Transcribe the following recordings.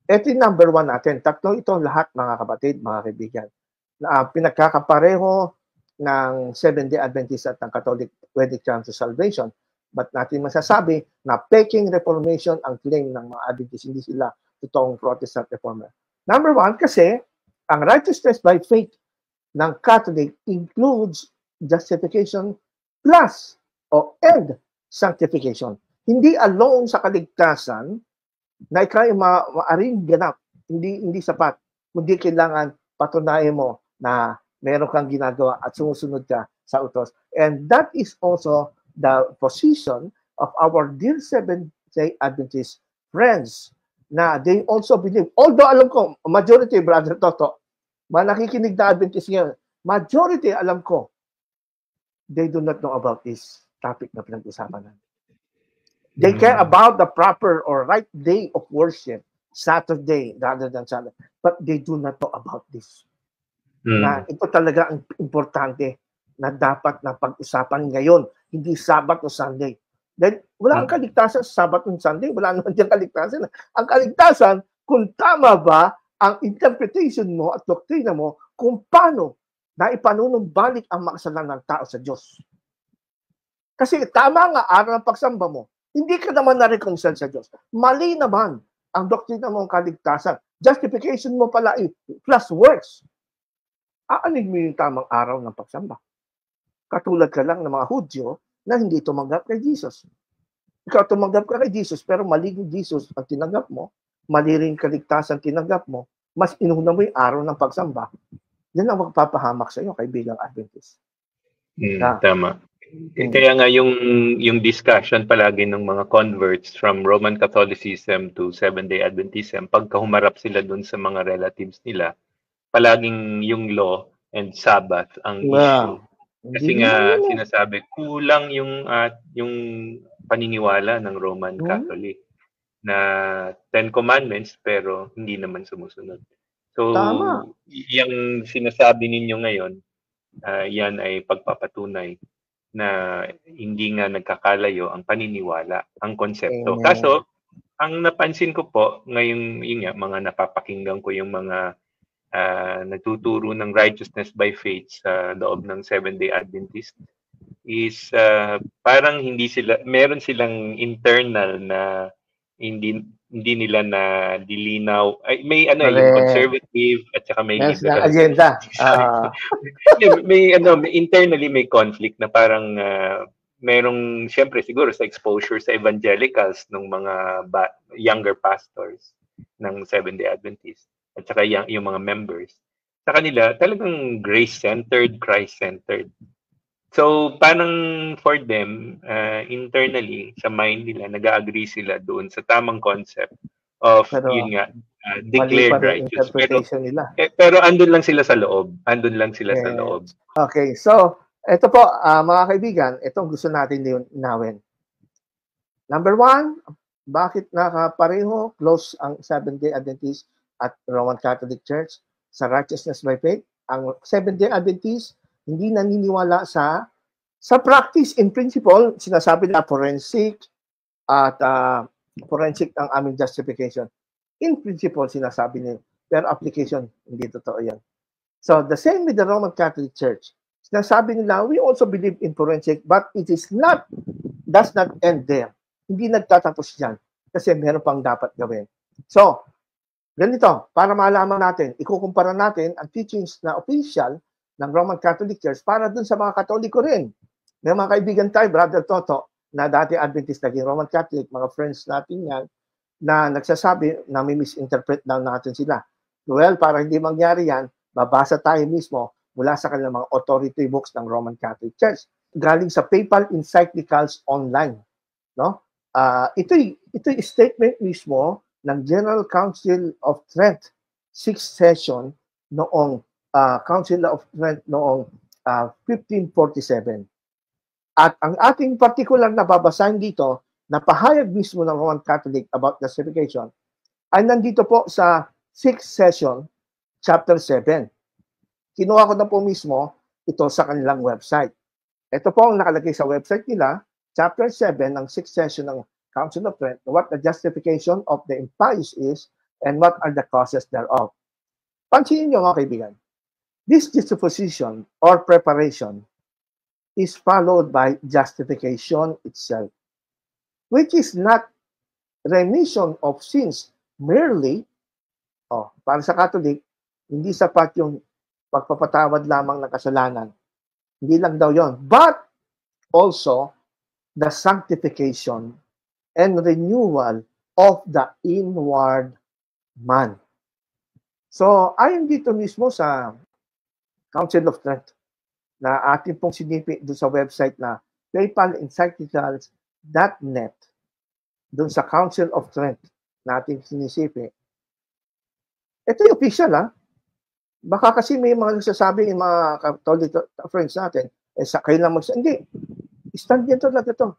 Ito yung number 1 natin. Tatlo ito lahat, mga kapatid, mga kaibigan. Pinagkakapareho ng Seventh-day Adventist at ng Catholic when it comes to salvation. But natin masasabi na Peking Reformation ang claim ng mga Adventist, hindi sila totoong Protestant Reformer. Number 1, kasi ang righteousness by faith ng Catholic includes justification plus and sanctification. Hindi alone sa kaligtasan na ikaw ay maaring ganap, hindi sapat. Kundi kailangan patunayan mo na meron kang ginagawa at sumusunod ka sa utos. And that is also the position of our dear Seventh-day Adventist friends na they also believe. Although alam ko, majority, Brother Toto, nakikinig na Adventist ngayon, majority, alam ko, they do not know about this topic na pinag-usapan natin. They care about the proper or right day of worship, Saturday rather than Sunday, but they do not know about this. Na ito talaga ang importante na dapat na pag-usapan ngayon, hindi Sabat o Sunday. Then, wala ang kaligtasan sa Sabat o Sunday, wala naman diyang kaligtasan. Ang kaligtasan, kung tama ba ang interpretation mo at doktrina mo kung paano na ipanunumbalik ang makasalanan ng tao sa Diyos. Kasi tama nga araw ng pagsamba mo, hindi ka naman na-reconcile sa Diyos. Mali naman ang doktrina mo ang kaligtasan. Justification mo pala plus works. Aanig mo yung tamang araw ng pagsamba. Katulad ka lang ng mga Hudyo na hindi tumanggap kay Jesus. Ikaw tumanggap ka kay Jesus, pero mali yung Jesus ang tinanggap mo, mali rin kaligtasan tinanggap mo, mas inuna mo yung araw ng pagsamba. Yan ang magpapahamak sa iyo, kaibigang Adventist. Tama. Kaya nga yung discussion palagi ng mga converts from Roman Catholicism to Seventh-day Adventism, pagka humarap sila dun sa mga relatives nila, palaging yung law and Sabbath ang issue. Kasi nga sinasabi, kulang yung paniniwala ng Roman Catholic na 10 Commandments pero hindi naman sumusunod. So, yung sinasabi ninyo ngayon, yan ay pagpapatunay na hindi nga nagkakalayo ang paniniwala, ang konsepto. Kaso, ang napansin ko po, ngayong mga napapakinggan ko yung mga nagtuturo ng righteousness by faith sa loob ng Seventh-day Adventist is parang meron silang internal na hindi nila na dilinaw. May yung conservative at saka may liberal agenda. may internally may conflict na parang merong siyempre siguro sa exposure sa evangelicals ng mga younger pastors ng Seventh-day Adventist at saka yung mga members. Sa kanila talagang grace-centered, Christ-centered. So, parang for them, internally, sa mind nila, nag-agree sila doon sa tamang concept of, yun nga, declared righteous. Pero andun lang sila sa loob. Sa loob. Okay, so, ito po, mga kaibigan, itong gusto natin linawin. Number 1, bakit nakapareho, close ang Seventh-day Adventist at Roman Catholic Church sa righteousness by faith? Ang Seventh-day Adventist, hindi naniniwala sa practice. In principle, sinasabi na forensic at forensic ang aming justification. In principle, sinasabi nila. Pero application, hindi totoo yan. So, the same with the Roman Catholic Church. Sinasabi nila, we also believe in forensic, but it is not, does not end there. Hindi nagtatapos yan. Kasi meron pang dapat gawin. So, ganito, para malaman natin, ikukumpara natin ang teachings na official ng Roman Catholic Church para dun sa mga Katoliko rin. May mga kaibigan tayo, Brother Toto, na dati Adventist, naging Roman Catholic, mga friends natin yan, na nagsasabi na may misinterpret daw natin sila. Well, para hindi mangyari yan, babasa tayo mismo mula sa kanilang mga authority books ng Roman Catholic Church. Galing sa Papal Encyclicals Online. No? Ito'y statement mismo ng General Council of Trent, 6th session noong Council of Trent noong 1547. At ang ating particular na babasahin dito, na pahayag mismo ng Roman Catholic about justification, ay nandito po sa 6th session, chapter 7. Kinuha ko na po mismo ito sa kanilang website. Ito po ang nakalagay sa website nila, chapter 7 ng 6th session ng Council of Trent, what the justification of the impious is, and what are the causes thereof. Pansinin nyo mga kaibigan, this disposition or preparation is followed by justification itself, which is not remission of sins merely. Para sa Catholic, hindi sapat yung pagpapatawad lamang ng kasalanan. Hindi lang daw yon, but also the sanctification and renewal of the inward man. So, ayon dito mismo sa Council of Trent, na ating pong sinipi doon sa website na papalencyclicals.net, doon sa Council of Trent na ating sinisipi. Ito yung official, ha? Baka kasi may mga nagsasabi yung mga Catholic friends natin, kayo lang hindi. Stand yan talaga ito,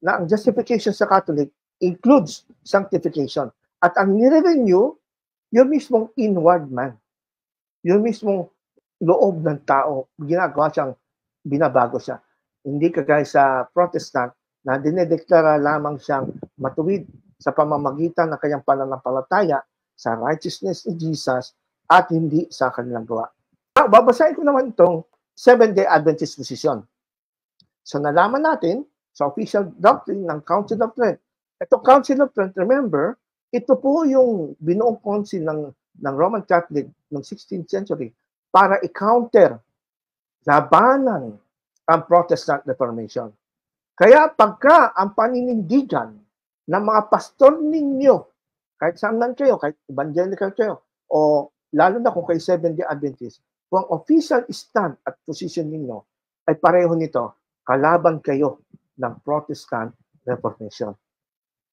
na ang justification sa Catholic includes sanctification. At ang nire-renew, yung mismong inward man. Yung mismong loob ng tao, ginagawa siyang, binabago siya. Hindi kagaya sa Protestant na dinedeklara lamang siyang matuwid sa pamamagitan ng kanyang pananampalataya sa righteousness ni Jesus at hindi sa kanilang gawa. Babasahin ko naman itong Seventh-day Adventist position. So nalaman natin sa official doctrine ng Council of Trent. Ito Council of Trent, remember, ito po yung binuong council ng Roman Catholic ng 16th century para i-counter, labanan ang Protestant Reformation. Kaya pagka ang paninindigan ng mga pastor ninyo, kahit saan man kayo, kahit evangelical kayo, o lalo na kung kayo Seventh-day Adventist, kung ang official stand at position ninyo ay pareho nito, kalaban kayo ng Protestant Reformation.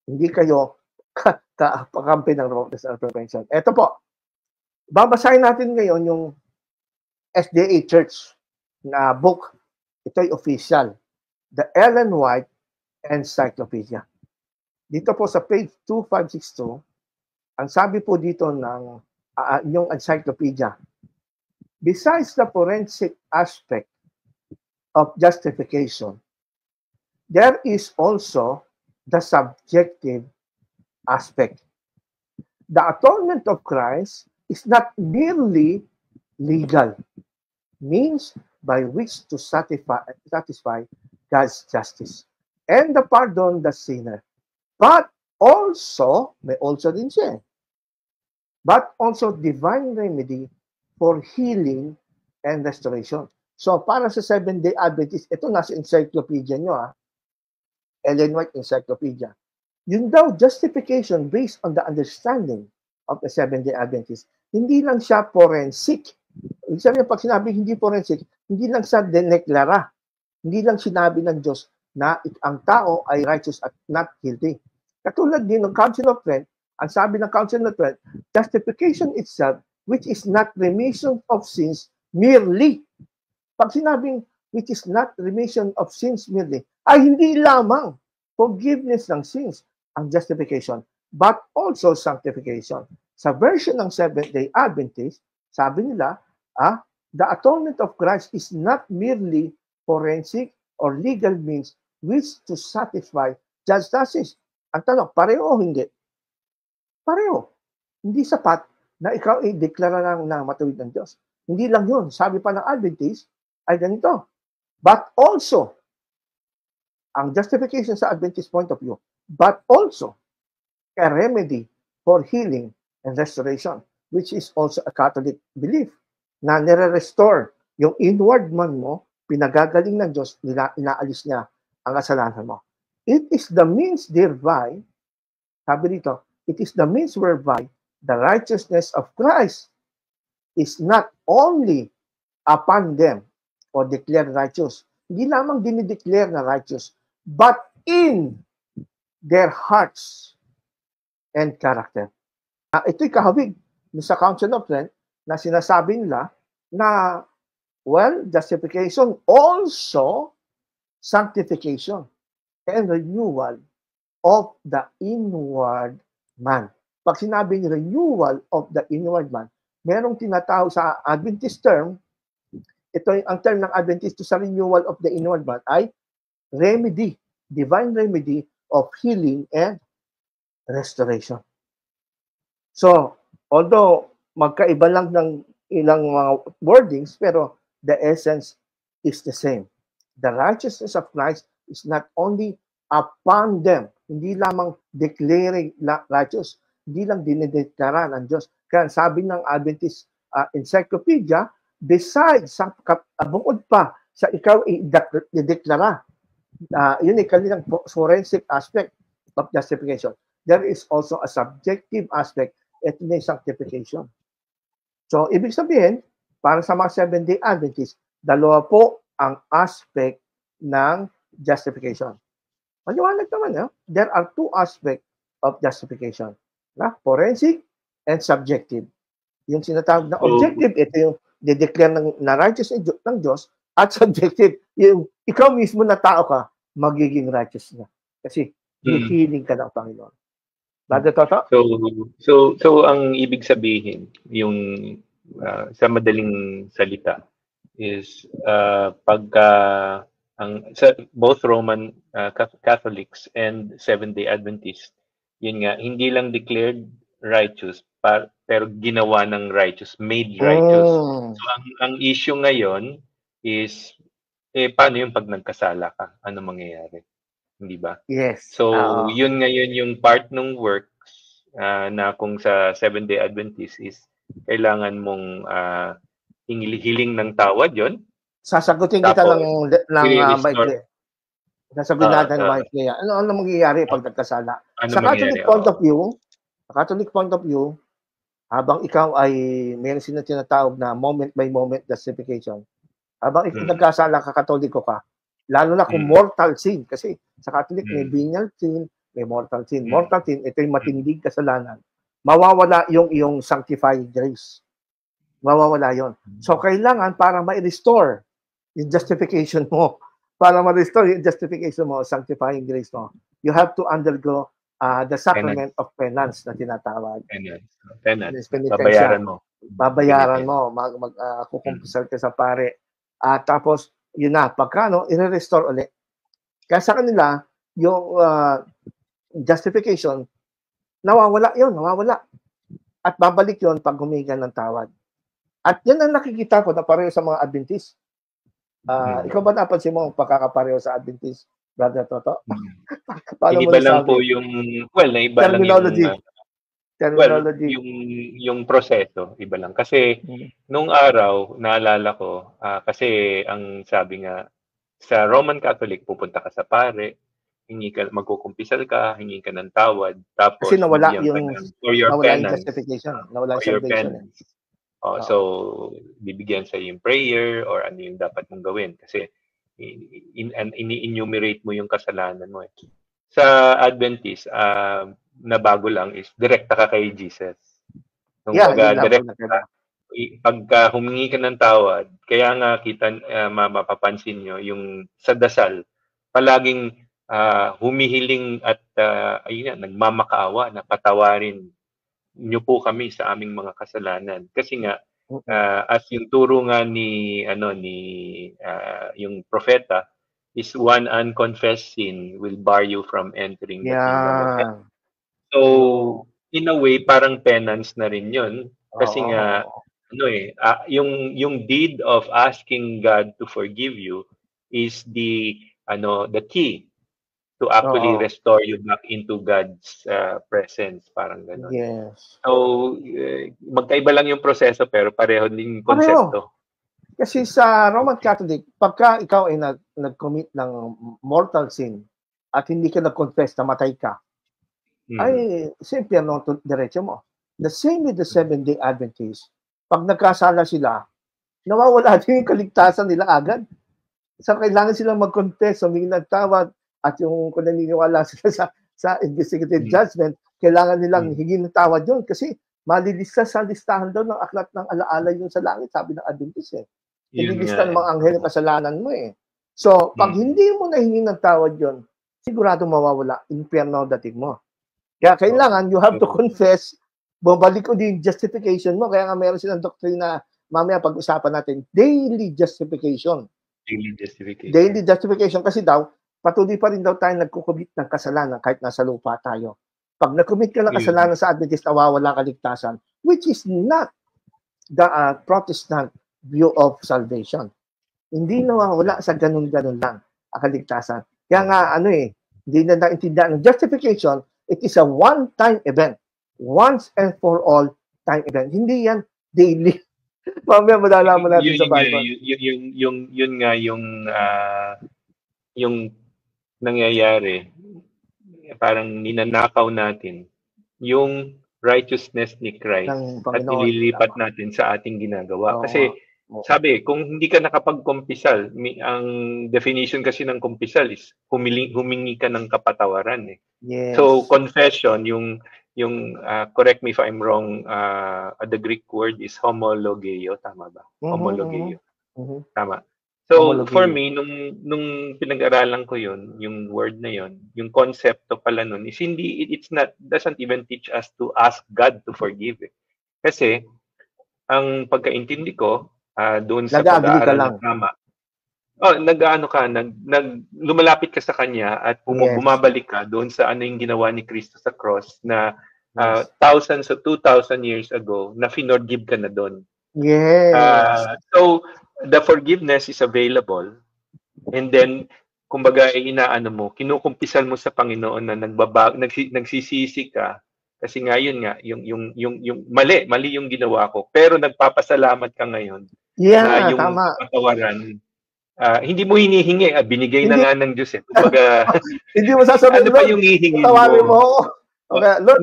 Hindi kayo kakampi ng Protestant Reformation. Ito po, babasahin natin ngayon yung SDA Church na book. Ito'y official. The Ellen White Encyclopedia. Dito po sa page 2562, ang sabi po dito ng yung encyclopedia, besides the forensic aspect of justification, there is also the subjective aspect. The atonement of Christ is not merely legal means by which to satisfy God's justice and the pardon the sinner, but also, may also din siya, but also divine remedy for healing and restoration. So, para sa Seventh-day Adventist, ito nasa encyclopedia nyo, Ellen White Encyclopedia. Yun daw, justification based on the understanding of the Seventh-day Adventist. Hindi lang siya forensic. Ibig sabihin, pag sinabi hindi forensic, hindi lang siya deneklara. Hindi lang sinabi ng Diyos na ang tao ay righteous at not guilty. Katulad din ng Council of Trent, ang sabi ng Council of Trent, justification itself, which is not remission of sins merely. Pag sinabing which is not remission of sins merely, ay hindi lamang forgiveness ng sins ang justification, but also sanctification. Sa version ng Seventh-day Adventist, sabi nila, the atonement of Christ is not merely forensic or legal means which to satisfy justice. Ang tanong, pareho o hindi? Pareho. Hindi sapat na ikaw ay deklara lang na matuwid ng Diyos. Hindi lang yun. Sabi pa ng Adventist ay ganito. But also, ang justification sa Adventist point of view, but also a remedy for healing and restoration, which is also a Catholic belief, na nire-restore yung inward man mo, pinagagaling ng Diyos, inaalis niya ang kasalanan mo. It is the means thereby, sabi dito, it is the means whereby the righteousness of Christ is not only upon them or declared righteous. Hindi lamang dinideclare na righteous, but in their hearts and character. Ito'y kahawig sa Council of Trent na sinasabi nila na, well, justification also sanctification and renewal of the inward man. Pag sinabing renewal of the inward man, merong tinatawag sa Adventist term, ito ang term ng Adventist sa renewal of the inward man ay remedy, divine remedy of healing and restoration. So, although magkaiba lang ng ilang mga wordings, pero the essence is the same. The righteousness of Christ is not only upon them, hindi lamang declaring righteous, hindi lang dinideklara ng Diyos. Kaya sabi ng Adventist Encyclopedia, besides, bukod pa sa ikaw i-deklara, yun ay kanilang forensic aspect of justification. There is also a subjective aspect, ito na yung sanctification. So, ibig sabihin, para sa mga Seventh-day Adventists, dalawa po ang aspect ng justification. Maliwanag naman, there are two aspects of justification. Forensic and subjective. Yung sinatawag na objective, ito yung de-declare na righteous ng Diyos, at subjective, yung ikaw mismo na tao ka, magiging righteous na. Kasi, hihiling ka ng Panginoon. So ang ibig sabihin, yung sa madaling salita, is pagka sa both Roman Catholics and Seventh-day Adventists, yun nga, hindi lang declared righteous, pero ginawa ng righteous, made righteous. So ang issue ngayon is, paano yung pag nagkasala ka? Ano mangyayari? Hindi ba? Yes. So, yun ngayon yung part ng works na kung sa Seventh-day Adventist is kailangan mong hiling ng tawad yon. Sasagutin kita ng maikli. Sasagutin natin ng maikli. Ano mangyayari pag nagkasala? Sa Catholic point of view, habang ikaw ay mayroon silang tinatawag na moment by moment justification, habang nagkasala ka, Katoliko ka, lalo na kung mortal sin, kasi sa Catholic may venial sin, may mortal sin. Mortal sin, ito yung matinding kasalanan. Mawawala yung iyong sanctifying grace. Mawawala yon. So, kailangan para ma-restore yung justification mo, para ma-restore yung justification mo, sanctifying grace mo, you have to undergo the sacrament of penance na tinatawag. Penance. Babayaran mo. Babayaran mo. Kukumpisal ka sa pare. Tapos, yun na, pagkano, i-restore ulit. Kaya sa kanila, yung justification, nawawala. At babalik yon pag huminga ng tawad. At yan ang nakikita ko na pareho sa mga Adventist. Ikaw ba napansin mo ang pagkakapareho sa Adventist, Brother Toto? Iba lang po yung, naiba terminology. Lang yung proseso, iba lang. Kasi nung araw, naalala ko, kasi ang sabi nga, sa Roman Catholic, pupunta ka sa pare, magkukumpisal ka, hingi ka ng tawad, tapos kasi nawala yung justification, nawala yung salvation. So, bibigyan sa yung prayer or ano yung dapat mong gawin kasi ini-enumerate mo yung kasalanan mo. Sa Adventist, na bago lang is direkta ka kay Jesus. Pagka humingi ka ng tawad, kaya nga mapapansin nyo, yung sa dasal, palaging humihiling at nagmamakaawa na patawarin nyo po kami sa aming mga kasalanan. Kasi nga, as yung turo nga ni yung propeta, is one unconfessed sin will bar you from entering the kingdom of heaven. So, in a way, parang penance na rin yun. Kasi nga, yung deed of asking God to forgive you is the key to actually restore you back into God's presence, parang gano'n. Yes. So, magkaiba lang yung proseso pero pareho din yung konsepto. Kasi sa Roman Catholic, pagka ikaw ay nag-commit ng mortal sin at hindi ka nag-confess na matay ka, ay simple diretso mo. The same with the Seventh-day Adventists. Pag nagkasala sila, nawawala din yung kaligtasan nila agad. So, kailangan silang mag-confess, humingi ng tawad, at yung kung naniniwala sila sa investigative judgment, kailangan nilang hingin ng tawad yun kasi malilista sa listahan daw ng aklat ng alaala yun sa langit, sabi ng Adventist Nililista ng mga anghel ng kasalanan mo So, pag hindi mo nahingi ng tawad yun, sigurado mawawala, impyerno dating mo. Kaya kailangan, you have to confess, bumalik ko din justification mo, kaya nga meron silang doktrina, mamaya pag-usapan natin, daily justification. Daily justification kasi daw, patuloy pa rin daw tayo nagkukubit ng kasalanan kahit nasa lupa tayo. Pag na-commit ka ng kasalanan sa Adventist, nawawala kaligtasan, which is not the Protestant view of salvation. Hindi nawawala sa ganun-ganun lang ang kaligtasan. Kaya nga, hindi na naintindihan ng justification, it is a one-time event. Once and for all time event. Hindi yan daily. Mamaya malalaman natin sa Bible. Yun nga yung nangyayari, parang ninanakaw natin yung righteousness ni Christ at nililipat natin sa ating ginagawa. Kasi sabi, kung hindi ka nakapagkumpisal, ang definition kasi ng kumpisal is humingi ka ng kapatawaran. Yes. So confession, yung correct me if I'm wrong, the Greek word is homologeo, tama ba? Homologeo. Tama. So for me, nung pinag-aralan ko yun, yung word na yun, yung konsepto pala nun is doesn't even teach us to ask God to forgive. Kasi ang pagkaintindi ko doon sa pag-aaral ng tama, lumalapit ka sa kanya at bumabalik ka doon sa ano yung ginawa ni Kristo sa cross na thousands or 2,000 years ago na finorgive ka na doon. Yes. So the forgiveness is available, and then kumbaga kinukumpisal mo sa Panginoon na nagsisisi ka kasi ngayon yung mali yung ginawa ko, pero nagpapasalamat ka ngayon na yung patawaran hindi mo hinihingi, binigay na nga ng Diyos. Kumbaga, hindi mo sasabihin, ano pa yung hihingi mo? Lord,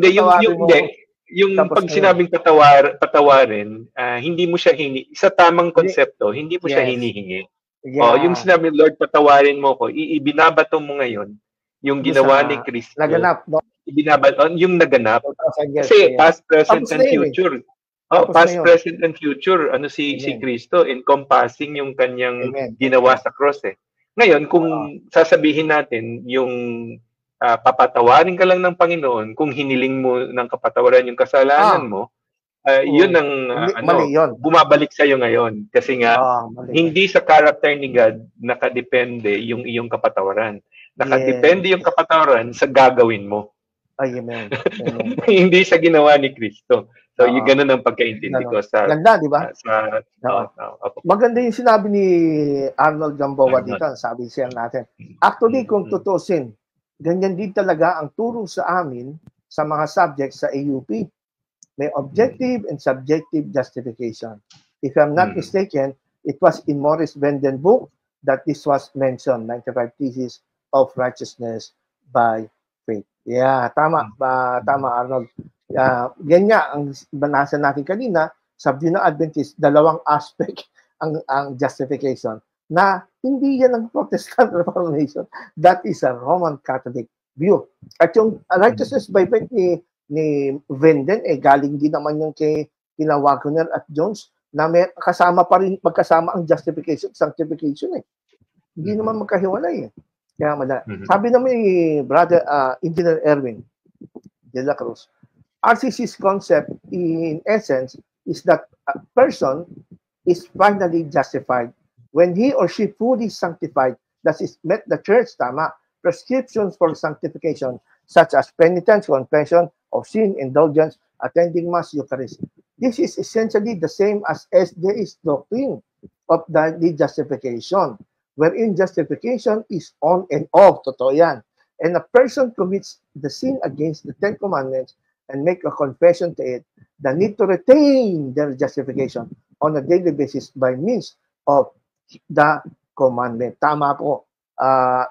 yung pag sinabing patawarin, hindi mo siya sa tamang konsepto, hindi mo siya hinihingi. Yung sinabi, Lord, patawarin mo ko, ibinabato mo ngayon yung ginawa ni Kristo. Naganap, no? Yung naganap. Kasi past, present, and future. Past, present, and future, si Kristo, encompassing yung kanyang ginawa sa cross. Ngayon, kung sasabihin natin yung papatawarin ka lang ng Panginoon kung hiniling mo ng kapatawaran yung kasalanan mo, yun ang bumabalik sa iyo ngayon kasi nga hindi sa character ni God nakadepende yung iyong kapatawaran. Nakadepende yung kapatawaran sa gagawin mo. Amen. Hindi sa ginawa ni Kristo. So, yung ganun ang pagkaintindi ko sa ganda, di ba? Maganda yung sinabi ni Arnold Gamboa dito, sabi siya natin. Actually, kung tutusin, ganyan din talaga ang turo sa amin sa mga subjects sa AUP. May objective and subjective justification. If I'm not mistaken, it was in Morris Venden book that this was mentioned, 95 Theses of Righteousness by Faith. Yeah, tama. Tama, Arnold. Ganyan ang banasa natin kanina, sa view ng Adventist, dalawang aspect ang justification na hindi yan ang Protestant Reformation. That is a Roman Catholic view. At yung righteousness by faith ni Venden, galing din naman yung kina Wagner at Jones na may kasama pa rin, magkasama ang justification, sanctification. Hindi naman magkahiwalay. Kaya sabi naman ni Brother Engineer Erwin de la Cruz, RCC's concept in essence is that a person is finally justified when he or she fully sanctified, that is, met the church, prescriptions for sanctification, such as penitence, confession of sin, indulgence, attending Mass, Eucharist. This is essentially the same as SDA's doctrine of the justification, wherein justification is on and off, totoo yan. And a person commits the sin against the Ten Commandments and make a confession to it, the need to retain their justification on a daily basis by means of the commandment. Tama po,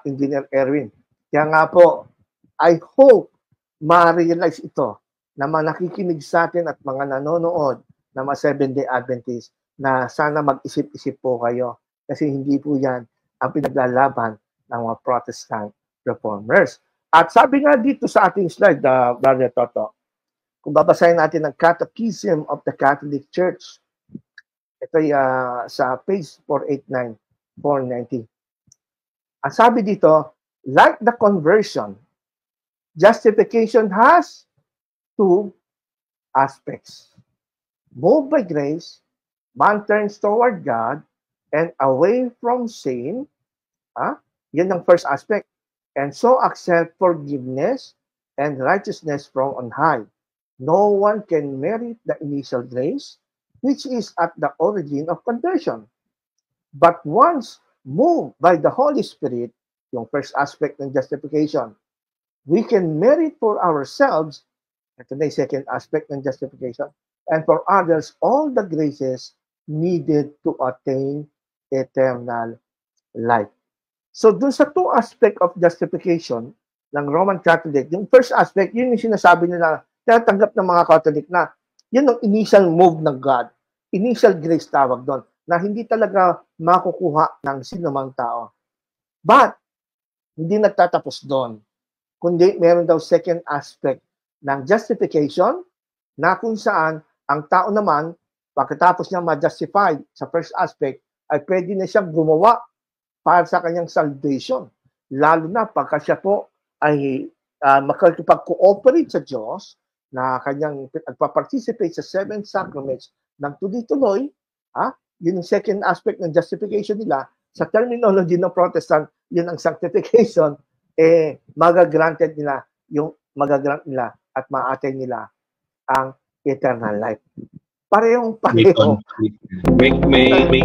Engineer Erwin. Kaya nga po, I hope ma-realize ito na mga nakikinig sa atin at mga nanonood na mga Seventh-day Adventist na sana mag-isip-isip po kayo kasi hindi po yan ang pinaglalaban ng mga Protestant Reformers. At sabi nga dito sa ating slide, Brother Toto, kung babasahin natin ang Catechism of the Catholic Church, ito ay sa page 489, 490. Ang sabi dito, like the conversion, justification has two aspects. Moved by grace, man turns toward God and away from sin. Yan ang first aspect. And so accept forgiveness and righteousness from on high. No one can merit the initial grace, which is at the origin of conversion. But once moved by the Holy Spirit, yung first aspect ng justification, we can merit for ourselves, ito na yung second aspect ng justification, and for others all the graces needed to attain eternal life. So dun sa two aspect of justification ng Roman Catholic, yung first aspect, yun yung sinasabi nila, tinatanggap ng mga Catholic na yun ang initial move ng God. Initial grace tawag doon, na hindi talaga makukuha ng sinumang tao. But, hindi nagtatapos doon. Kundi meron daw second aspect ng justification na kung saan ang tao naman, pagkatapos niya ma-justify sa first aspect, ay pwede na siyang gumawa para sa kanyang salvation. Lalo na pagka siya po ay makakipag-cooperate sa Diyos na kanyang nagpa-participate sa seven sacraments ng tuloy-tuloy, yun yung second aspect ng justification nila. Sa terminology ng Protestant, yun ang sanctification, magagranted nila yung magagrant nila at ma-attain nila ang eternal life. Pareho. May